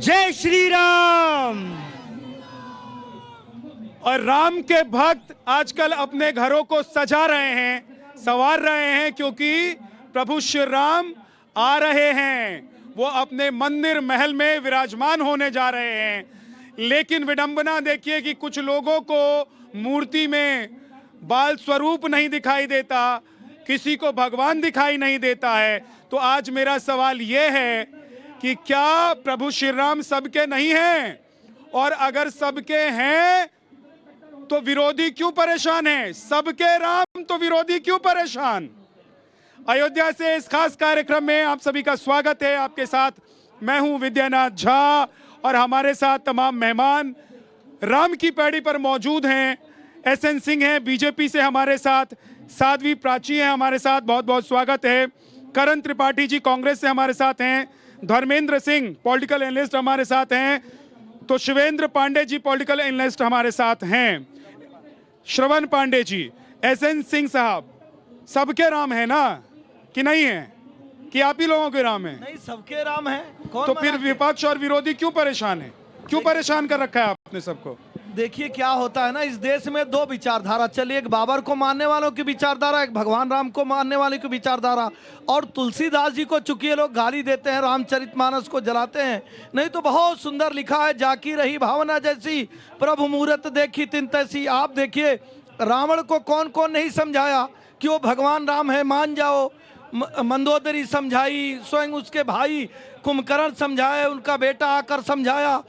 जय श्री राम। और राम के भक्त आजकल अपने घरों को सजा रहे हैं, संवार रहे हैं, क्योंकि प्रभु श्री राम आ रहे हैं। वो अपने मंदिर महल में विराजमान होने जा रहे हैं। लेकिन विडंबना देखिए कि कुछ लोगों को मूर्ति में बाल स्वरूप नहीं दिखाई देता, किसी को भगवान दिखाई नहीं देता है। तो आज मेरा सवाल यह है कि क्या प्रभु श्री राम सबके नहीं हैं? और अगर सबके हैं तो विरोधी क्यों परेशान है? सबके राम तो विरोधी क्यों परेशान? अयोध्या से इस खास कार्यक्रम में आप सभी का स्वागत है। आपके साथ मैं हूं विद्यानाथ झा और हमारे साथ तमाम मेहमान राम की पैड़ी पर मौजूद हैं। एसएन सिंह हैं बीजेपी से हमारे साथ, साध्वी प्राची हैं हमारे साथ, बहुत बहुत स्वागत है। करण त्रिपाठी जी कांग्रेस से हमारे साथ हैं। धर्मेंद्र सिंह पॉलिटिकल एनालिस्ट हमारे साथ हैं। तो शिवेंद्र पांडे जी पॉलिटिकल एनालिस्ट हमारे साथ हैं। श्रवण पांडे जी, एसएन सिंह साहब, सबके राम है ना कि नहीं है? कि आप ही लोगों के राम है? नहीं, सबके राम है। कौन तो फिर विपक्ष और विरोधी क्यों परेशान है? क्यों परेशान कर रखा है आपने सबको? देखिए क्या होता है ना, इस देश में दो विचारधारा चली, एक बाबर को मानने वालों की विचारधारा, एक भगवान राम को मानने वाले की विचारधारा। और तुलसीदास जी को चूंकि ये लोग गाली देते हैं, रामचरितमानस को जलाते हैं, नहीं तो बहुत सुंदर लिखा है, जाकी रही भावना जैसी, प्रभु मूरत देखी तिन तैसी। आप देखिए रावण को कौन कौन नहीं समझाया कि वो भगवान राम है, मान जाओ। मंदोदरी समझाई, स्वयं उसके भाई कुंभकर्ण समझाए, उनका बेटा आकर समझाया,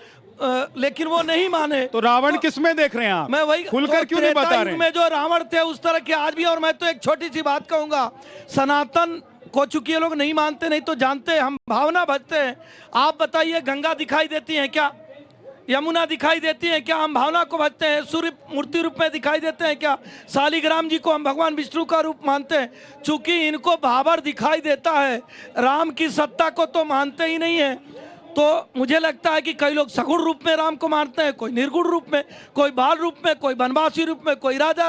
लेकिन वो नहीं माने। तो रावण किस में देख रहे हैं आप? मैं वही खुलकर क्यों नहीं बता रहे? में जो रावण थे उस तरह के आज भी। और मैं तो एक छोटी सी बात कहूंगा, सनातन को चूंकि ये लोग नहीं मानते, नहीं तो जानते, हम भावना भजते हैं। आप बताइए, गंगा दिखाई देती है क्या? यमुना दिखाई देती है क्या? हम भावना को भजते हैं। सूर्य मूर्ति रूप में दिखाई देते हैं क्या? शालिग्राम जी को हम भगवान विष्णु का रूप मानते हैं। चूंकि इनको बाबर दिखाई देता है, राम की सत्ता को तो मानते ही नहीं है। तो मुझे लगता है कि कई लोग सगुण रूप में राम को मानते हैं, कोई निर्गुण रूप में, कोई बाल रूप में, कोई वनवासी रूप में, कोई राजा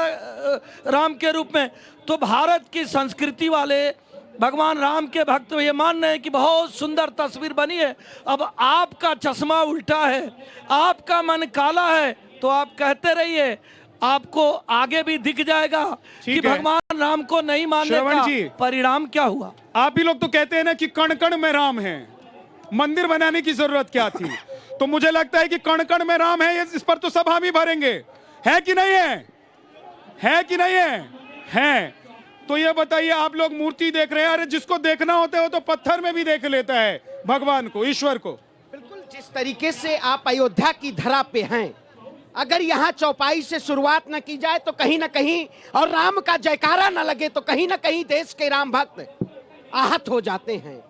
राम के रूप में। तो भारत की संस्कृति वाले भगवान राम के भक्त ये मान रहे हैं कि बहुत सुंदर तस्वीर बनी है। अब आपका चश्मा उल्टा है, आपका मन काला है, तो आप कहते रहिए, आपको आगे भी दिख जाएगा कि भगवान राम को नहीं मानने का परिणाम क्या हुआ। आप ही लोग तो कहते हैं ना कि कण कण में राम है, मंदिर बनाने की जरूरत क्या थी? तो मुझे लगता है कि कण कण में राम है, इस पर तो सब हामी भरेंगे। है कि नहीं है? है कि नहीं है? है। तो ये बताइए, आप लोग मूर्ति देख रहे हैं, अरे जिसको देखना होता है वो तो पत्थर में भी देख लेता है भगवान को, ईश्वर को। बिल्कुल, जिस तरीके से आप अयोध्या की धरा पे हैं, अगर यहाँ चौपाई से शुरुआत न की जाए तो कहीं ना कहीं, और राम का जयकारा न लगे तो कहीं ना कहीं देश के राम भक्त आहत हो जाते हैं।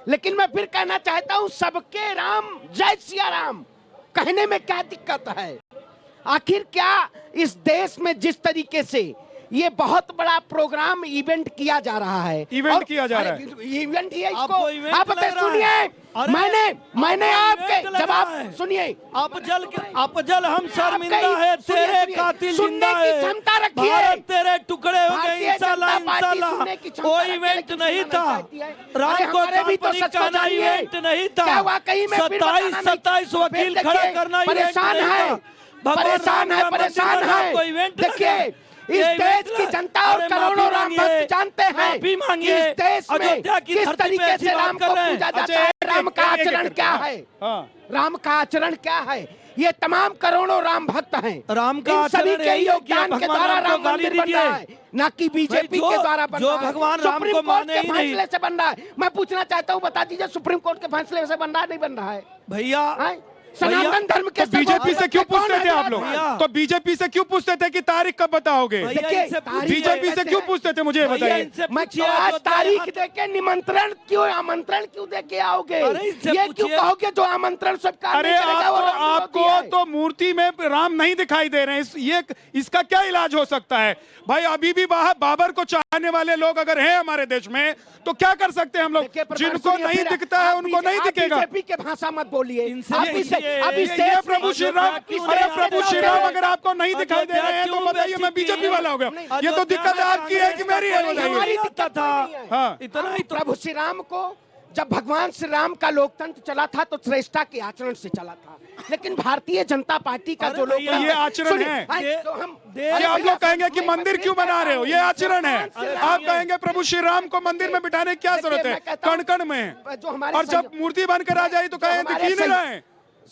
लेकिन मैं फिर कहना चाहता हूं, सबके राम जय सिया राम कहने में क्या दिक्कत है? आखिर क्या इस देश में जिस तरीके से ये बहुत बड़ा प्रोग्राम इवेंट किया जा रहा है, इवेंट किया जा रहा है, इवेंट ही है इसको। आप सुनिए, मैंने आपके जवाब सुनिए। अपजल हम शर्मिंदा है, तेरे कातिल जिंदा है, क्षमता रखिए, भारत तेरे टुकड़े हो गए इंशाल्लाह इंशाल्लाह। कोई इवेंट नहीं था, राम को कंपनी कहना इवेंट नहीं था, 27 वकील खड़ा करना इवेंट नहीं था। परेशान है। देखिए, इस देश की जनता और करोड़ों राम भक्त जानते हैं कि इस देश में किस तरीके से राम को पूजा जाता है, राम का आचरण क्या है, राम का आचरण क्या है। ये तमाम करोड़ों राम भक्त हैं, राम का सभी के योगदान के द्वारा राम मंदिर बन रहा है, ना कि बीजेपी के द्वारा बन रहा है। भगवान राम को माने ही नहीं, फैसले से बन रहा है। मैं पूछना चाहता हूँ, बता दीजिए, सुप्रीम कोर्ट के फैसले से बन रहा है, नहीं बन रहा है? भैया सनातन धर्म के बीजेपी से क्यों पूछते थे आप लोग? तो बीजेपी से क्यों पूछते थे कि तारीख कब बताओगे? बीजेपी से क्यों पूछते थे, मुझे बताइए। मैं आज तारीख देके निमंत्रण क्यों, आमंत्रण क्यों देके आओगे? ये क्यों कहोगे जो आमंत्रण सबका? अरे आपको तो मूर्ति में राम नहीं दिखाई दे रहे हैं, ये इसका क्या इलाज हो सकता है भाई? अभी भी बाबर को चाहने वाले लोग अगर हैं हमारे देश में तो क्या कर सकते हैं हम लोग? जिनको नहीं दिखता है उनको नहीं दिखेगा। बीजेपी के भाषा मत बोलिए। ये प्रभु श्री राम, अरे प्रभु श्री राम अगर आपको नहीं दिखाई दे रहे हैं तो बताइए मैं बीजेपी वाला हो गया। ये तो दिक्कत आपकी है कि मेरी है? हमारी दिक्कत था। हाँ, इतना ही। प्रभु श्री राम को जब भगवान श्री राम का लोकतंत्र चला था तो श्रेष्ठता के आचरण से चला था, लेकिन भारतीय जनता पार्टी का जो भैया, लोकतंत्र ये आचरण सुनिए, है। तो हम ये आप लोग कहेंगे कि मंदिर क्यों बना रहे हो, ये आचरण है। आप कहेंगे प्रभु श्री राम को मंदिर में बिठाने की क्या जरूरत है, कण कण में। जो हमारे और जब मूर्ति बनकर आ जाए तो कहें दिख ही नहीं रहा है,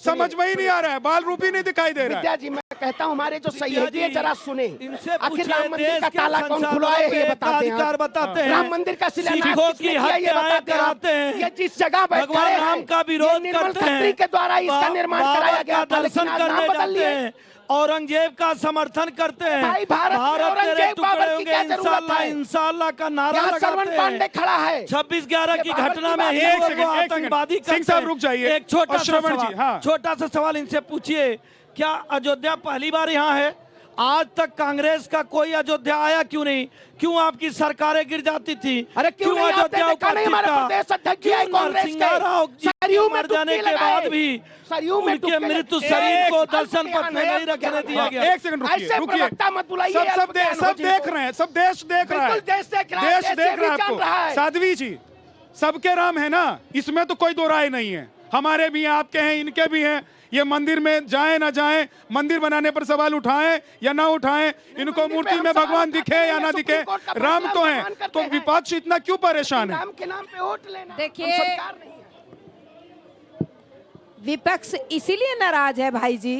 समझ में ही नहीं आ रहा है, बाल रूप ही नहीं दिखाई दे रहा है। विद्या जी, मैं कहता हूँ हमारे जो सहयोगी है जरा सुने, इनसे आखिर पूछिए, राम मंदिर देश का के ताला कौन संसाधनों खुलवाए पे ये बताते हैं अधिकार आप। बताते हैं। राम मंदिर का शिलान्यास सिखों किसने की किया ये हत्याएं बताते हैं आप। कराते हैं। ये जिस जगह बैठ भगवान खड़े राम हैं, का विरोध ये निर्मल करते हैं, खत्री के द्वारा इसका निर्माण बाबा कराया गया का था, लेकिन दर्शन आज नाम करने बदल जाते लिए। हैं, औरंगजेब का समर्थन करते हैं। भाई, भारत में तेरे औरंगजेब टुकड़े बाबर की होंगे, क्या जरूरत इंशाल्लाह है? इंशाल्लाह का नारा यहाँ श्रवण लगाते पांडे हैं। खड़ा है। 26/11 की ये बाबर घटना की में बात ही है। लोगों को एक सेकंड, आतंकवादी सिंह करते साहब हैं। रुक जाइए। एक छोटा और सा श्रवण जी, सवाल, हाँ। छोटा सा सवाल इनसे पूछिए, क्या अयोध्या पहली बार यहाँ है? आज तक कांग्रेस का कोई अयोध्या आया क्यों नहीं? क्यों आपकी सरकारें गिर जाती थी? अरे क्यों नहीं आपने देखा नहीं हमारे प्रदेश अध्यक्ष जी है कांग्रेस के, सरयू में मर जाने डुबकी के बाद लगाए। भी सरयू में उनके डुबकी मृत्यु लगाए। शरीर को एक दर्शन अल्पज्ञान पथ में है, नहीं रखने दिया गया। एक सेकंड रुकिए, ऐसे रुकिए। प्रवक्ता मत बुलाइए, सब अल्पज्ञान हो सब जिनको। देख रहे हैं, सब देश देख रहा है, बिल्कुल देश देख रहा है, देश देश देख ये भी रहा है जान रहा आपको। है। साध्वी जी, सबके राम है ना, इसमें तो कोई दो राय नहीं है। हमारे भी हैं, आपके हैं, इनके भी हैं। ये मंदिर में जाएं ना जाएं, मंदिर बनाने पर सवाल उठाएं या ना उठाएं, इनको मूर्ति में भगवान दिखे या ना दिखे, राम तो है। तो विपक्ष इतना क्यों परेशान है? राम के नाम पे वोट लेना देखिए, हम सरकार नहीं है। विपक्ष इसीलिए नाराज है भाई जी,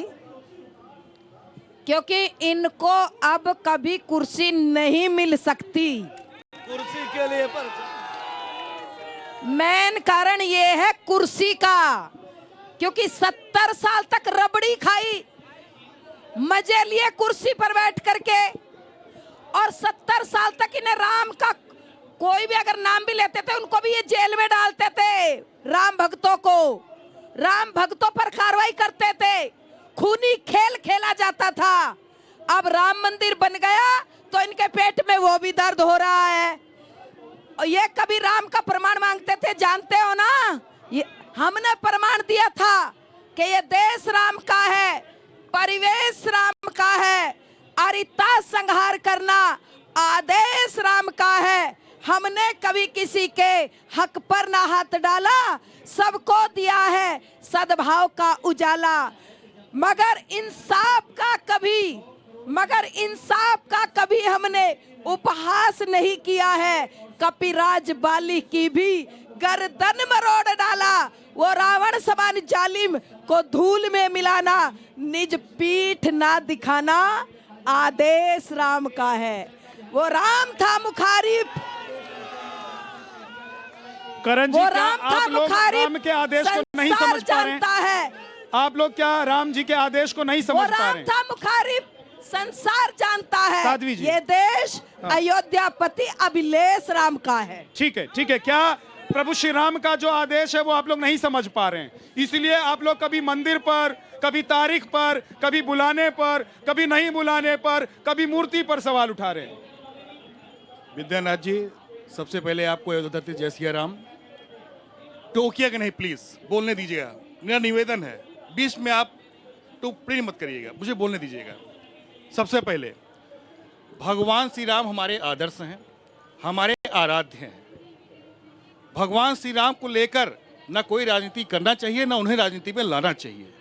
क्योंकि इनको अब कभी कुर्सी नहीं मिल सकती। कुर्सी के लिए मेन कारण ये है कुर्सी का, क्योंकि 70 साल तक रबड़ी खाई, मजे लिए कुर्सी पर बैठ करके, और 70 साल तक इन्हें राम का कोई भी अगर नाम भी लेते थे उनको भी ये जेल में डालते थे। राम भक्तों को, राम भक्तों पर कार्रवाई करते थे, खूनी खेल खेला जाता था। अब राम मंदिर बन गया तो इनके पेट में वो भी दर्द हो रहा है। और ये कभी राम का प्रमाण मांगते थे, जानते हो ना, ये हमने प्रमाण दिया था कि ये देश राम का है, परिवेश राम का है, अरिता संहार करना आदेश राम का है। हमने कभी किसी के हक पर ना हाथ डाला, सबको दिया है सद्भाव का उजाला। मगर इंसाफ का कभी हमने उपहास नहीं किया है। कपिराज बाली की भी गर्दन मरोड़ डाला, वो रावण समान जालिम को धूल में मिलाना, निज पीठ ना दिखाना आदेश राम का है। वो राम था मुखारिब, करण जी, वो क्या राम था आप लोग मुखारिब, राम के आदेश को नहीं संसार समझ पा रहे जानता हैं? है। आप लोग क्या राम जी के आदेश को नहीं वो समझ पा राम रहे हैं? था मुखारिब, संसार जानता है। साध्वी जी। ये देश अयोध्यापति अभिलेष राम का है। ठीक है, ठीक है। क्या प्रभु श्री राम का जो आदेश है वो आप लोग नहीं समझ पा रहे हैं, इसलिए आप लोग कभी मंदिर पर, कभी तारीख पर, कभी बुलाने पर, कभी नहीं बुलाने पर, कभी मूर्ति पर सवाल उठा रहे हैं। विद्यानाथ जी, सबसे पहले आपको अयोध्या जय सिया राम। टोकिएगा नहीं, प्लीज बोलने दीजिएगा, मेरा निवेदन है। बीच में आप टिप्पणी मत करिएगा, मुझे बोलने दीजिएगा। सबसे पहले भगवान श्री राम हमारे आदर्श हैं, हमारे आराध्य हैं। भगवान श्री राम को लेकर ना कोई राजनीति करना चाहिए, ना उन्हें राजनीति में लाना चाहिए।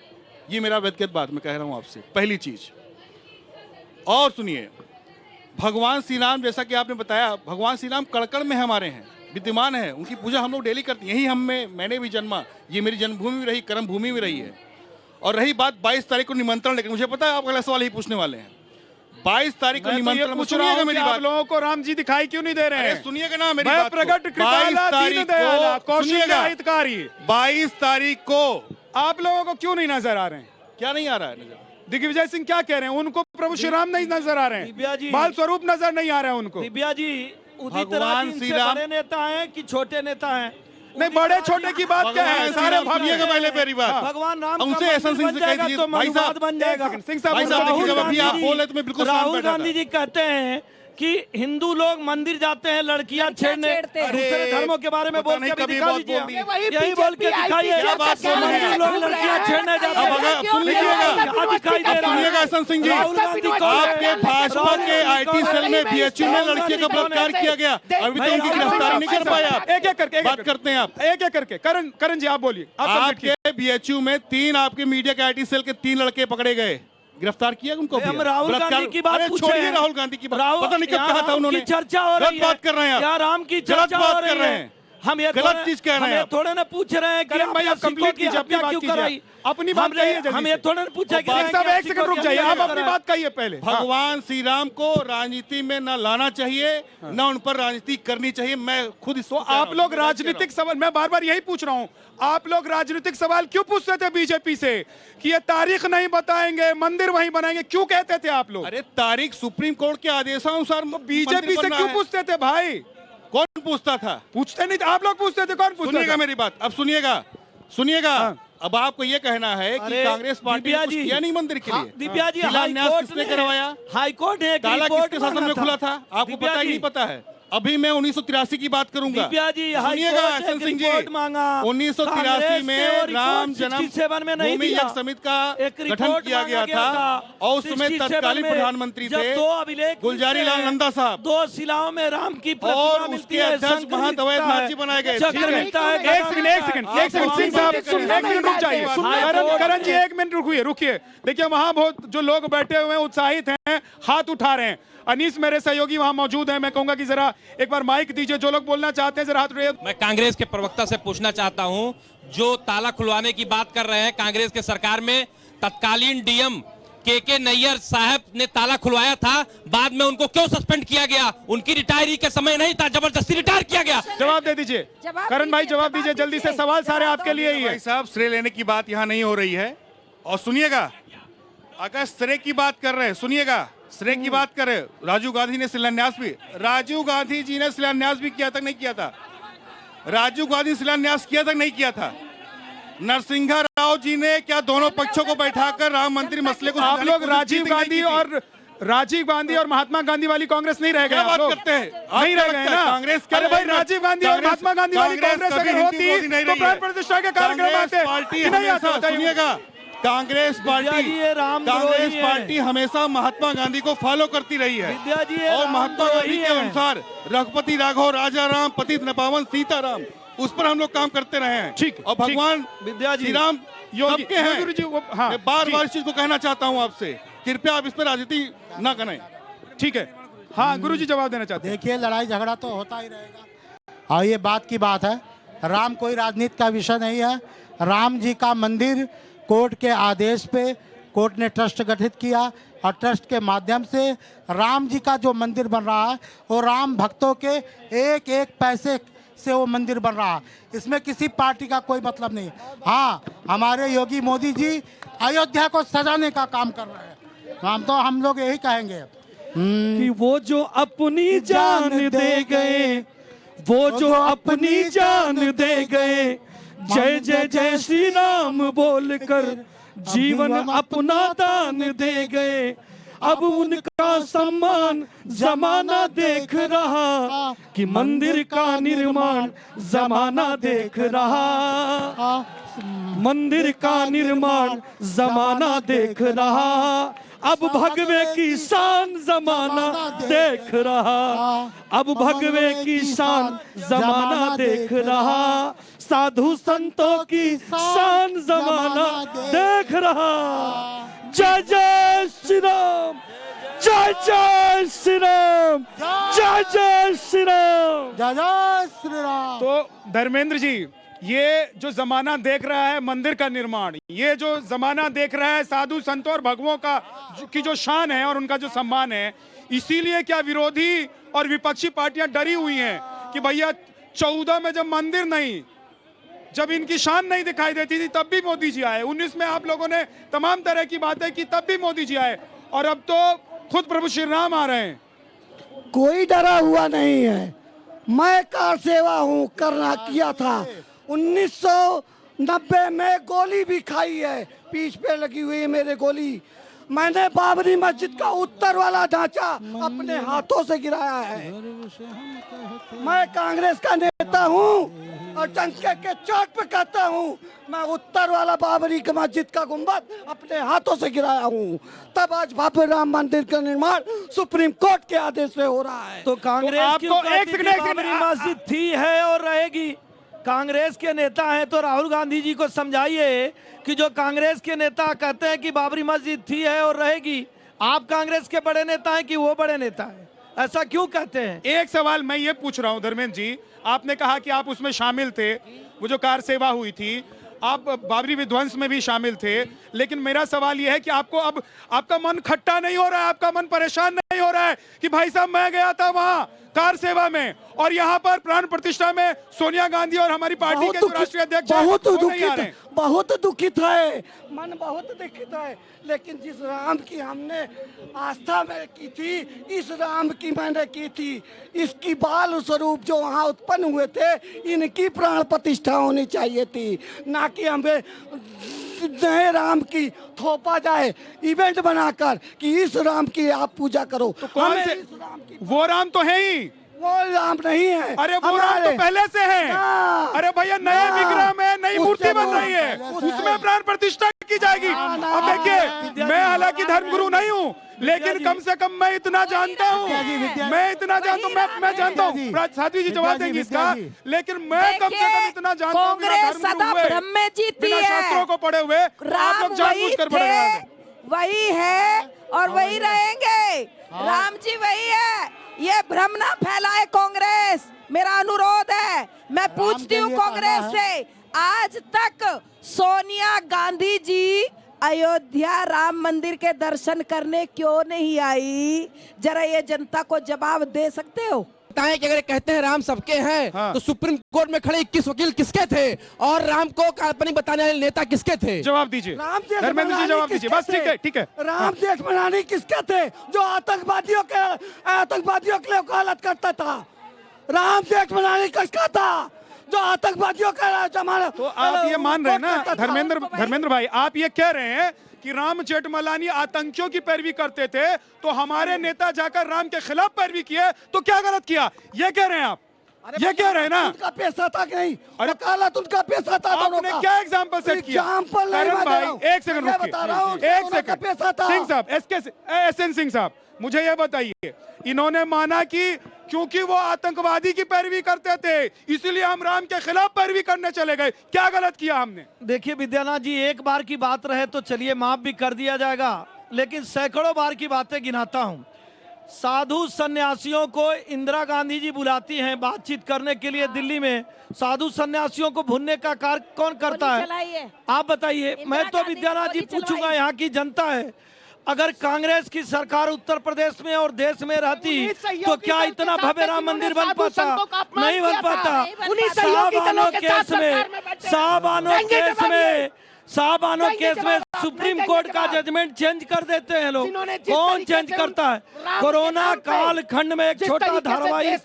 ये मेरा व्यक्तिगत बात मैं कह रहा हूं आपसे, पहली चीज। और सुनिए, भगवान श्री राम, जैसा कि आपने बताया, भगवान श्री राम कड़कड़ में हमारे हैं, विद्यमान है, उनकी पूजा हम लोग डेली करते हैं। यही मैंने भी जन्मा, ये मेरी जन्मभूमि भी रही, कर्म भूमि भी रही है। और रही बात 22 तारीख को निमंत्रण लेकर, मुझे पता है आप अगला सवाल ही पूछने वाले हैं। 22 तारीख को मैं तो ये निमंत्रण, पूछ रहा हूं कि मेरी आप बात, लोगों को राम जी दिखाई क्यों नहीं दे रहे अरे हैं? सुनिएगा ना मेरी मैं बात को। प्रगट कृपाला 22 दीन दयाला कौशल सुनिएगा, हितकारी। 22 तारीख को आप लोगों को क्यों नहीं नजर आ रहे हैं? क्या नहीं आ रहा है नजर? दिग्विजय सिंह क्या कह रहे हैं? उनको प्रभु श्री राम नहीं नजर आ रहे दिव्या जी, हैं, बाल स्वरूप नजर नहीं आ रहे हैं उनको। दिव्या जी, उदित भगवान राज श्री इनसे राम- बड़े नेता हैं कि छोटे नेता हैं? नहीं, उदित बड़े राज छोटे जी- की बात क्या है? भगवान सारे श्री राम, भक्त सुनिएगा हैं। पहले मेरी बात। भगवान राम उनसे का एहसन मंदिर सिंह से बन कह जाएगा दीजिए, तो भाई साहब, मनुवाद बन जाएगा। सिंह साहब, भाई साहब, राहुल देखिएगा, अभी गांधी आप जी- बोल रहे थे, मैं बिल्कुल शांत राहुल बैठा था। गांधी जी कहते हैं कि हिंदू लोग मंदिर जाते हैं, लड़कियां छेड़ने, छेड़ते हैं। दूसरे धर्मों के बारे में पता बोल नहीं के कभी दिखा बात दीजिए। बोल दी। वही यही बोल के बीजेपी दिखाइए, क्या बात बोल रहे हैं? लोग लड़कियां छेड़ने जाते अब हैं। अगर सुन लीजिएगा, क्या दिखाई दे रहा सुनिएगा है? हसन सिंह जी, राहुल गांधी कौन है? आपके भाजपा राहुल के गांधी आईटी कौन है? सेल में बीएचयू में लड़कियों का बलात्कार किया गया, अभी तक उनकी गिरफ्तारी नहीं कर पाए आप। एक एक करके बात करते हैं आप। एक एक करके करण जी आप बोलिए। आप complete कीजिए। आपके बीएचयू में 3 आपके मीडिया के आईटी सेल के 3 लड़के पकड़े गए, गिरफ्तार किया उनको भी? हम राहुल गांधी की बात अरे पूछे छोड़िए हैं। राहुल गांधी की बात, राहुल- पता नहीं कब यहाँ कहा था राम उन्होंने। की चर्चा हो रही गलत बात कर रहे हैं आप, यहाँ राम की गलत चर्चा हो बात कर रही रहे है। हैं, हम ये गलत थोड़े- चीज कह रहे हम हैं ये आप। थोड़े ना पूछ रहे हैं कि करण भाई, आप सिखों complete की कीजिए, अपनी हत्या बात क्यों कीजिए। कराई? अपनी बात हमने- कहिए जल्दी हम से। ये थोड़े ना पूछा कि एक साहब एक सेकंड रुक जाइए, आप अपनी बात कहिए पहले। हाँ। भगवान श्री राम को राजनीति में न लाना चाहिए, न उन पर राजनीति करनी चाहिए। मैं खुद इसको तो आप लोग राजनीतिक सवाल, मैं बार बार यही पूछ रहा हूं, आप लोग राजनीतिक सवाल क्यों पूछते थे बीजेपी से कि ये तारीख नहीं बताएंगे, मंदिर वहीं बनाएंगे, क्यों कहते थे आप लोग? अरे तारीख सुप्रीम कोर्ट के आदेशानुसार बीजेपी से क्यों पूछते थे भाई? कौन पूछता था? पूछते नहीं थे आप लोग, पूछते थे। कौन पूछता सुनिएगा था? मेरी बात, अब सुनिएगा। अब आपको ये कहना है कि अरे, कांग्रेस पार्टी ने दिव्या कुछ जी, किया नहीं मंदिर के लिए? दिव्या जी, शिलान्यास हाईकोर्ट किसने ने करवाया? हाईकोर्ट ने एक ताला रिपोर्ट किसके शासन मांगा में खुला था? आपको दिव्या पता ही जी, नहीं पता है? अभी मैं 1983 की बात करूंगा। दिव्या जी, सुनिएगा हाईकोर्ट हसन एक सिंह जी, रिपोर्ट मांगा। 1983 कांग्रेस में ने वो रिपोर्ट राम 67 में नहीं जन्मभूमि दिया। यज्ञ समिति का एक गठन रिपोर्ट किया गया मांगा था और उस समय 67 तत्कालीन में प्रधानमंत्री जब थे दो अभिलेख गुलजारी मिलते लाल हैं, नंदा साहब, 2 शिलाओं में राम की और प्रतिमा मिलती उसके है, अध्यक्ष शंकर महंत मिलता अवैधनाथ है, जी बनाए गए। चक्र ठीक है। मिलता है, एक सेकंड सिंह साहब, एक मिनट रुक जाइए। करण जी एक मिनट रुकिए। देखिए वहां बहुत जो लोग बैठे हुए हैं उत्साहित हैं, हाथ उठा रहे हैं। अनीस मेरे सहयोगी वहां मौजूद हैं, मैं कहूंगा कि जरा एक बार माइक दीजिए, जो लोग बोलना चाहते हैं जरा हाथ उठाइए। मैं कांग्रेस के प्रवक्ता से पूछना चाहता हूं, जो ताला खुलवाने की बात कर रहे हैं, कांग्रेस के सरकार में तत्कालीन डीएम के नैयर साहब ने ताला खुलवाया था, बाद में उनको क्यों सस्पेंड किया गया? उनकी रिटायरी के समय नहीं था, जबरदस्ती रिटायर किया गया। जवाब दे दीजिए करण भाई, जवाब दीजिए जल्दी से, सवाल सारे आपके लिए ही है। भाई साहब, श्रेय लेने की बात यहाँ नहीं हो रही है। और सुनिएगा, अगर श्रेय की बात कर रहे हैं, सुनिएगा, श्रेय की बात कर रहे हैं, राजीव गांधी ने शिलान्यास भी, राजीव गांधी जी ने शिलान्यास भी किया था, नहीं किया था? राजीव गांधी शिलान्यास किया था, नहीं किया था? नरसिंहा राव जी ने क्या दोनों पक्षों को बैठाकर राम मंदिर मसले को आप लोग राजीव गांधी गांधी और महात्मा गांधी वाली कांग्रेस नहीं रह गए? क्या आप बात लोग करते हैं? नहीं रह गए ना? कांग्रेस अरे भाई, राजीव गांधी और महात्मा गांधी वाली कांग्रेस अगर होती तो प्राण प्रतिष्ठा के कार्यक्रम आते पार्टी कि नहीं आते? हमेशा, सुनिएगा, कांग्रेस विद्या जी, ये कांग्रेस है। पार्टी हमेशा महात्मा गांधी को फॉलो करती रही है। विद्या जी, ये और महात्मा गांधी रामद्रोही के है। अनुसार रघुपति राघव, राजा राम, पतित पावन सीताराम, उस पर हम लोग काम करते रहे हैं। ठीक, और भगवान विद्या जी, श्री राम योगी सबके हैं। गुरु जी हाँ, मैं बार बार इस चीज को कहना चाहता हूं आपसे, कृपया आप इस पर राजनीति न करें। ठीक है। हाँ गुरुजी जवाब देना चाहते हैं। देखिए, लड़ाई झगड़ा तो होता ही रहेगा और ये बात की बात है, राम कोई राजनीति का विषय नहीं है। राम जी का मंदिर कोर्ट के आदेश पे कोर्ट ने ट्रस्ट गठित किया और ट्रस्ट के माध्यम से राम जी का जो मंदिर बन रहा है वो राम भक्तों के एक एक पैसे से वो मंदिर बन रहा है। इसमें किसी पार्टी का कोई मतलब नहीं। हाँ, हमारे योगी मोदी जी अयोध्या को सजाने का काम कर रहे हैं। हम लोग यही कहेंगे कि वो जो अपनी जान दे गए, वो जो अपनी जान दे गए, जय जय जय श्री राम बोलकर जीवन अपना दान दे गए। अब उनका सम्मान जमाना देख रहा कि मंदिर का निर्माण जमाना देख रहा, मंदिर का निर्माण जमाना देख रहा। अब भगवे की शान जमाना देख रहा, अब भगवे की शान जमाना देख रहा, साधु संतों की शान जमाना देख रहा। जय जय श्री राम, जय जय श्री राम, जय जय श्री राम, जय जय श्री राम। तो धर्मेंद्र जी, ये जो जमाना देख रहा है मंदिर का निर्माण, ये जो जमाना देख रहा है साधु संतों और भगवों का की जो शान है और उनका जो सम्मान है, इसीलिए क्या विरोधी और विपक्षी पार्टियां डरी हुई हैं कि भैया 14 में जब मंदिर नहीं, जब इनकी शान नहीं दिखाई देती थी तब भी मोदी जी आए, 19 में आप लोगों ने तमाम तरह की बातें की तब भी मोदी जी आए, और अब तो खुद प्रभु श्री राम आ रहे हैं। कोई डरा हुआ नहीं है। मैं कार सेवा हूँ, करना किया था 1990 में, गोली भी खाई है, पीठ पे लगी हुई है मेरे गोली। मैंने बाबरी मस्जिद का उत्तर वाला ढांचा अपने हाथों से गिराया है। मैं कांग्रेस का नेता हूँ और डंके के चोट पे कहता हूँ, मैं उत्तर वाला बाबरी की मस्जिद का गुंबद अपने हाथों से गिराया हूँ। तब आज भव्य राम मंदिर का निर्माण सुप्रीम कोर्ट के आदेश से हो रहा है। तो कांग्रेस तो क्यों आपको कहती एक थी सेकंड, बाबरी मस्जिद थी, है और रहेगी? कांग्रेस के नेता हैं तो राहुल गांधी जी को समझाइए कि जो कांग्रेस के नेता कहते हैं कि बाबरी मस्जिद थी, है और रहेगी, आप कांग्रेस के बड़े नेता हैं कि वो बड़े नेता हैं? ऐसा क्यों कहते हैं? एक सवाल मैं ये पूछ रहा हूं धर्मेंद्र जी, आपने कहा कि आप उसमें शामिल थे, वो जो कार सेवा हुई थी, आप बाबरी विध्वंस में भी शामिल थे, लेकिन मेरा सवाल यह है कि आपको अब आपका मन खट्टा नहीं हो रहा है, आपका मन परेशान नहीं हो रहा है कि भाई साहब मैं गया था वहां कार सेवा में और यहाँ पर प्राण प्रतिष्ठा में सोनिया गांधी और हमारी पार्टी के जो राष्ट्रीय अध्यक्ष हैं, बहुत वो नहीं आ दुखित, रहे हैं। बहुत दुखित है, मन बहुत दुखित है। लेकिन जिस राम की हमने आस्था में की थी, इस राम की मैंने की थी, इसकी बाल स्वरूप जो वहाँ उत्पन्न हुए थे, इनकी प्राण प्रतिष्ठा होनी चाहिए थी, ना कि हमें नए राम की थोपा जाए इवेंट बनाकर कि इस राम की आप पूजा करो। तो कौन हमें से? इस राम की, वो राम तो है ही, वो राम नहीं है। अरे वो राम तो पहले से है। हाँ। अरे भैया नए हाँ। विग्रह में नई उससे मूर्ति बन वो रही है, पहले से उसमें है। प्राण प्रतिष्ठा की जाएगी। अब देखिए, मैं हालांकि धर्मगुरु नहीं हूँ, लेकिन कम से कम मैं इतना जानता हूँ, मैं इतना जानता हूँ, मैं जानता हूँ, साध्वी जी जवाब देंगी इसका, लेकिन मैं कम से कम इतना जानता हूँ, कांग्रेस सदा भ्रम में जीती बिना है। शास्त्रों को पढ़े हुए आप राम लोग जानबूझकर वही पढ़े थे, हैं। वही है और वही रहेंगे। राम जी वही है, ये भ्रम ना फैलाए कांग्रेस, मेरा अनुरोध है। मैं पूछती हूँ लिए कांग्रेस कहना से, आज तक सोनिया गांधी जी अयोध्या राम मंदिर के दर्शन करने क्यों नहीं आई? जरा ये जनता को जवाब दे सकते हो? बताएं कि अगर कहते हैं राम सबके हैं, हाँ। तो सुप्रीम कोर्ट में खड़े 21 वकील किसके थे और राम को काल्पनिक बताने वाले नेता किसके थे? जवाब दीजिए राम देश धर्मेंद्र जी, बनाने जवाब दीजिए, बस किसके ठीक है, थे? ठीक है। राम देश बनाने किसके थे? जो आतंकवादियों के लिए वकालत करता था। राम देश बनाने किसका था? जो आतंकवादियों का जमाना। तो आप ये मान रहे हैं ना करता था। धर्मेंद्र भाई, आप ये कह रहे हैं कि राम जेठमलानी आतंकियों की पैरवी करते थे, तो हमारे नेता जाकर राम के खिलाफ पैरवी किए, तो क्या गलत किया? ये कह रहे हैं आप, ये कह रहे हैं ना? उनका पैसा था कि नहीं? अरे वकालत उनका पैसा था दोनों आपने का। क्या एग्जाम्पल सेट किया? एग्जाम्पल नहीं करण बता भाई रहा हूँ। एक सेकंड मैं बता रहा हूँ, रुकिए, एक दोनों का पैसा सेकंड। था। सिंह साहब, एसएन सिंह साहब, मुझे ये बताइए, इन्होंने माना कि क्योंकि वो आतंकवादी की पैरवी करते थे, इसीलिए हम राम के खिलाफ पैरवी करने चले गए। क्या गलत किया हमने? देखिए विद्यानाथ जी, एक बार की बात रहे तो चलिए माफ भी कर दिया जाएगा, लेकिन सैकड़ों बार की बातें गिनाता हूं। साधु सन्यासियों को इंदिरा गांधी जी बुलाती हैं बातचीत करने के लिए दिल्ली में। साधु सन्यासियों को भुनने का कार्य कौन करता है? आप बताइए। मैं तो विद्यानाथ जी पूछूंगा, यहाँ की जनता है, अगर कांग्रेस की सरकार उत्तर प्रदेश में और देश में रहती तो क्या इतना भव्य राम मंदिर बन पाता? नहीं बन पाता। शाहबानो केस में सुप्रीम कोर्ट का जजमेंट चेंज कर देते हैं लोग। कौन चेंज करता है? कोरोना काल खंड में एक छोटा धारावाहिक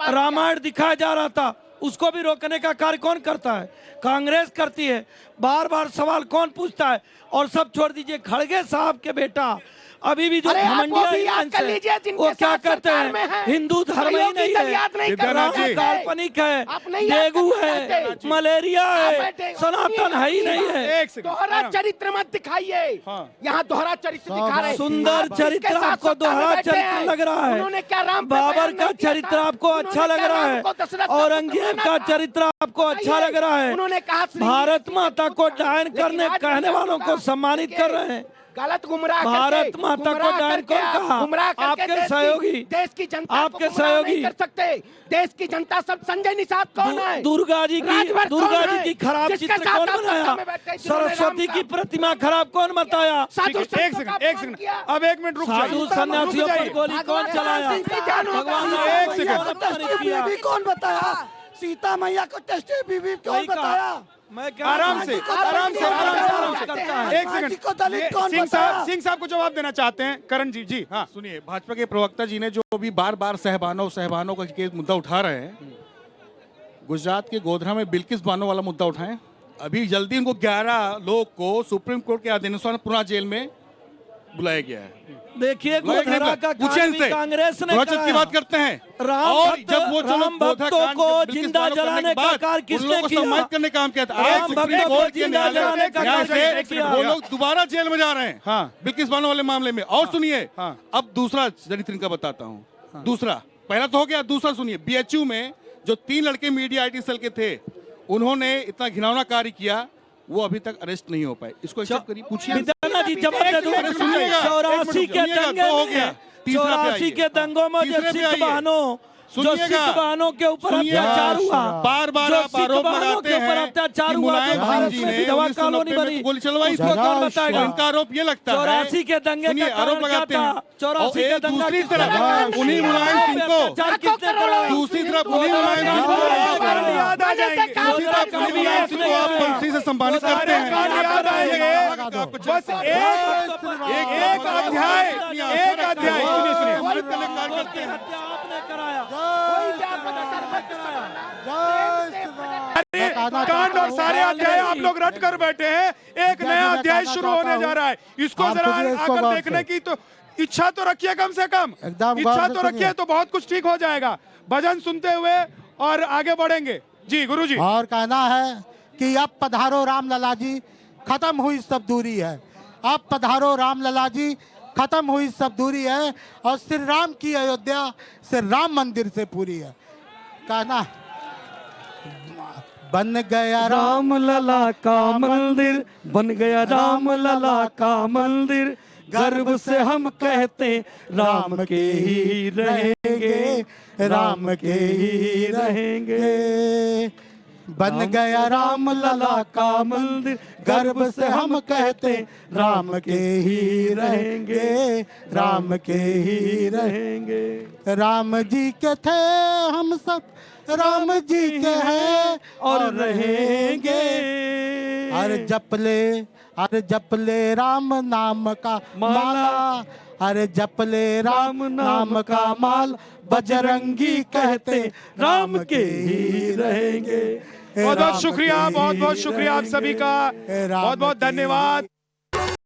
रामायण दिखाया जा रहा था, उसको भी रोकने का कार्य कौन करता है? कांग्रेस करती है। बार बार सवाल कौन पूछता है? और सब छोड़ दीजिए, खड़गे साहब के बेटा अभी भी जो घमंडिया वो क्या करते हैं? हिंदू धर्म ही नहीं है, राम काल्पनिक है, डेंगू है, मलेरिया है, सनातन है ही नहीं है। एक सेकंड, दोहरा चरित्र मत दिखाइए। यहाँ दोहरा चरित्र दिखा रहे हैं। सुंदर चरित्र आपको दोहरा चरित्र लग रहा है। उन्होंने क्या राम बाबर का चरित्र आपको अच्छा लग रहा है, औरंगजेब का चरित्र आपको अच्छा लग रहा है, उन्होंने कहा भारत माता को डायन करने कहने वालों को सम्मानित कर रहे हैं। गलत गुमराह भारत माता को डायन कौन कहा? आपके सहयोगी, देश की जनता आपके सहयोगी कर सकते। देश की जनता सब संजय निषाद कौन है? दुर्गा जी की खराब चित्र कौन बनाया? सरस्वती की प्रतिमा खराब कौन बताया? एक सेकंड, अब एक मिनट रुक साधु सन्यासियों पर गोली कौन चलाया? भगवान ने एक सेकंड कौन बताया? सीता मैया को टेस्टी बीबी कौन बताया? मैं क्या आराम से एक सेकंड, सिंह साहब को जवाब देना चाहते हैं करण जी। जी हाँ, सुनिए, भाजपा के प्रवक्ता जी ने जो अभी बार बार सहबानों का केस मुद्दा उठा रहे हैं, गुजरात के गोधरा में बिल्किस बानो वाला मुद्दा उठाएं। अभी जल्दी उनको 11 लोग को सुप्रीम कोर्ट के आदेशानुसार पुनः जेल में बुलाया गया है। देखिए गोधरा का पूछे कांड भी इनसे, कांग्रेस ने ध्वजत की कराया। बात करते हैं और जब वो राम भक्तों को जिंदा जलाने का कार्य किसने किया? सम्मानित करने का काम किया था। राम आज सुप्रीम भक्तों को कोर्ट के जिंदा जलाने का न्यायालय कार्य किसने से किया? वो लोग दोबारा जेल में जा रहे हैं। हाँ। बिल्किस बानो वाले मामले में। और सुनिए, हाँ। अब दूसरा चरित्र इनका बताता हूँ। दूसरा, पहला तो हो गया, दूसरा सुनिए। बीएचयू में जो 3 लड़के मीडिया IT सेल के थे, उन्होंने इतना घिनौना कार्य किया, वो अभी तक अरेस्ट नहीं हो पाए। इसको एक्सेप्ट करिए, पूछिए। विद्याना जी जवाब दे दो। अरे सुनिएगा, 84 के दंगे हो में, गया। तीसरा पे 84 आइए। के दंगों में जो तीसरे पे सिख आइए। बहनों जो सुनिएगा। सिख बहनों के ऊपर सुनिएगा। अत्याचार हुआ, बार बार जो आप सिख आरोप बहनों लगाते के ऊपर हैं अत्याचार कि हुआ, जो मुलायम भारत सिंह में जी ने विधवा 1990 कॉलोनी में बनी, गोली चलवाई थी। उसको कौन बताएगा? इनका आरोप ये लगता है 84 के दंगे सुनिए, का आरोप कारण क्या लगाते था? हैं। 84 और के एक दंगा दूसरी किसने तरफ कराया? उन्हीं मुलायम सिंह को, अत्याचार किसने कराया? दूसरी तरफ उन्हीं मुलायम सिंह को याद आ जाएंगे। दूसरी तरफ उन्हीं मुलायम सिंह को आप पंक्ति से सम्मानित करते हैं। कांड याद आएंगे। बस एक अध्याय, सुनिए सुनिए। आपने कराया। कांड और सारे अध्याय आप लोग रट कर बैठे हैं। एक नया अध्याय शुरू होने जा रहा है। इसको आप जरा खुद इसको आकर गौर देखने से। की तो इच्छा तो रखिए, कम से कम एकदम गौर इच्छा से तो सुनिए। रखिए, तो बहुत कुछ ठीक हो जाएगा। भजन सुनते हुए और आगे बढ़ेंगे। जी गुरुजी। और कहना है कि अब पधारो राम लला जी, खत्म हुई सब दूरी है। अब पधारो राम लला जी, खत्म हुई सब दूरी है और श्री राम की अयोध्या श्री राम मंदिर से पूरी है। कहना बन गया राम लला का मंदिर, बन गया राम लला का मंदिर, गर्व से हम कहते राम के ही रहेंगे, राम के ही रहेंगे। बन गया राम लला का मंदिर, गर्व से हम कहते राम के ही रहेंगे, राम के ही रहेंगे। राम जी के थे हम सब, राम जी के हैं और रहेंगे। अरे जप ले राम नाम का माला, अरे जप ले राम नाम का माल, बजरंगी कहते राम के ही रहेंगे। बहुत बहुत शुक्रिया, बहुत बहुत शुक्रिया आप सभी का, बहुत बहुत धन्यवाद।